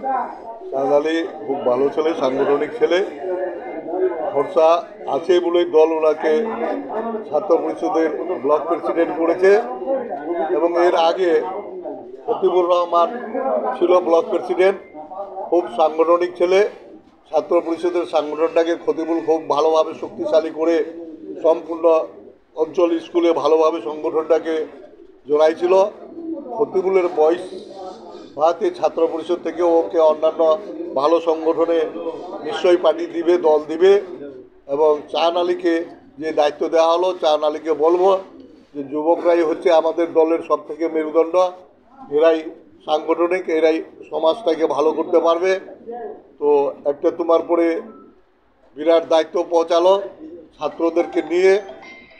শাহাদ আলী খুব ভালো ছেলে, সাংগঠনিক ছেলে, ভরসা আছে বলেই দল ওনাকে ছাত্র পরিষদের ব্লক প্রেসিডেন্ট করেছে। এবং এর আগে ফতিবুর রহমান ছিল ব্লক প্রেসিডেন্ট, খুব সাংগঠনিক ছেলে। ছাত্র পরিষদের সংগঠনটাকে খতিবুল খুব ভালোভাবে শক্তিশালী করে সম্পূর্ণ অঞ্চল স্কুলে ভালোভাবে সংগঠনটাকে জড়াইছিল। খতিবুলের বয়স ভাতে ছাত্র পরিষদ থেকে ওকে অন্যান্য ভালো সংগঠনে নিশ্চয়ই পার্টি দিবে, দল দিবে। এবং চাঁদ আলীকে যে দায়িত্ব দেওয়া হলো, চাঁদ আলীকে বলবো যে যুবকরাই হচ্ছে আমাদের দলের সবথেকে মেরুদণ্ড, এরাই সাংগঠনিক, এরাই সমাজটাকে ভালো করতে পারবে। তো একটা তোমার পরে বিরাট দায়িত্ব পৌঁছালো, ছাত্রদেরকে নিয়ে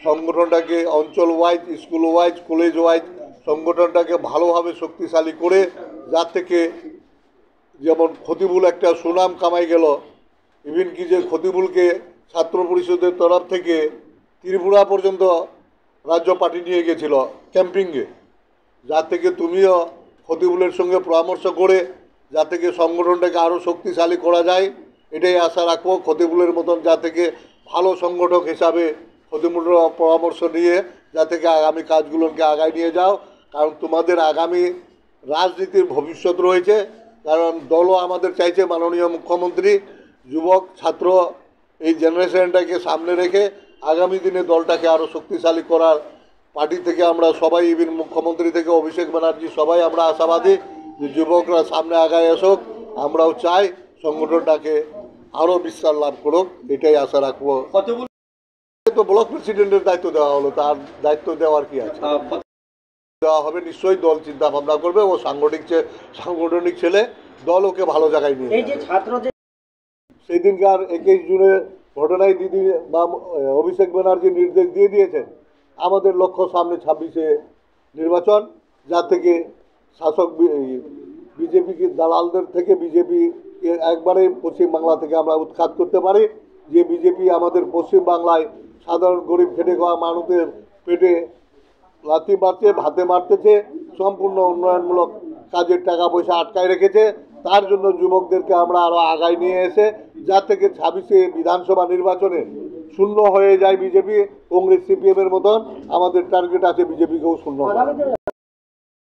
সংগঠনটাকে অঞ্চল wise, school wise, college wise সংগঠনটাকে ভালোভাবে শক্তিশালী করে, যার থেকে যেমন খতিবুল একটা সুনাম কামাই গেল। ইভিন কি যে খতিবুলকে ছাত্র পরিষদের তরফ থেকে ত্রিপুরা পর্যন্ত রাজ্য পার্টি নিয়ে গেছিল ক্যাম্পিংয়ে, যার থেকে তুমিও খতিবুলের সঙ্গে পরামর্শ করে যা থেকে সংগঠনটাকে আরও শক্তিশালী করা যায়, এটাই আশা রাখবো। খতিবুলের মতন যা থেকে ভালো সংগঠক হিসাবে খতিবুলের পরামর্শ নিয়ে যা থেকে আগামী কাজগুলোকে আগায় নিয়ে যাও। কারণ তোমাদের আগামী রাজনীতির ভবিষ্যৎ রয়েছে। কারণ দলও আমাদের চাইছে মাননীয় মুখ্যমন্ত্রী যুবক ছাত্র এই জেনারেশনটাকে সামনে রেখে আগামী দিনে দলটাকে আরও শক্তিশালী করার পার্টি থেকে আমরা সবাই, ইভিন মুখ্যমন্ত্রী থেকে অভিষেক ব্যানার্জি, সবাই আমরা আশাবাদী যে যুবকরা সামনে আগায় আসুক। আমরাও চাই সংগঠনটাকে আরও বিস্তার লাভ করুক, এটাই আশা রাখবো। তো ব্লক প্রেসিডেন্টের দায়িত্ব দেওয়া হলো, তার দায়িত্ব দেওয়ার কি আছে, দেওয়া হবে। নিশ্চয়ই দল চিন্তা ভাবনা করবে, ও সাংগঠনিক ছেলে, দল ওকে ভালো জায়গায় নিয়ে সেই দিনকার 21 জুনে ঘটনায় দিদি বা অভিষেক ব্যানার্জি নির্দেশ দিয়ে দিয়েছেন আমাদের লক্ষ্য সামনে 26-এ নির্বাচন, যা থেকে শাসক বিজেপিকে দালালদের থেকে বিজেপিকে একবারে পশ্চিমবাংলা থেকে আমরা উৎখাত করতে পারি। যে বিজেপি আমাদের পশ্চিমবাংলায় সাধারণ গরিব খেটে খাওয়া মানুষের পেটে লাথি মারছে, ভাতে মারতেছে, সম্পূর্ণ উন্নয়নমূলক কাজের টাকা পয়সা আটকায় রেখেছে। তার জন্য যুবকদেরকে আমরা আরও আগায় নিয়ে এসে যা থেকে 26-এ বিধানসভা নির্বাচনে শূন্য হয়ে যায় বিজেপি, কংগ্রেস সিপিএমের মতন আমাদের টার্গেট আছে বিজেপিকেও শূন্য।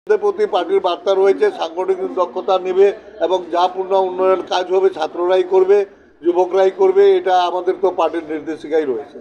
প্রতি পার্টির বার্তা রয়েছে, সাংগঠনিক দক্ষতা নেবে এবং যা পূর্ণ উন্নয়ন কাজ হবে ছাত্ররাই করবে, যুবকরাই করবে, এটা আমাদের তো পার্টির নির্দেশিকাই রয়েছে।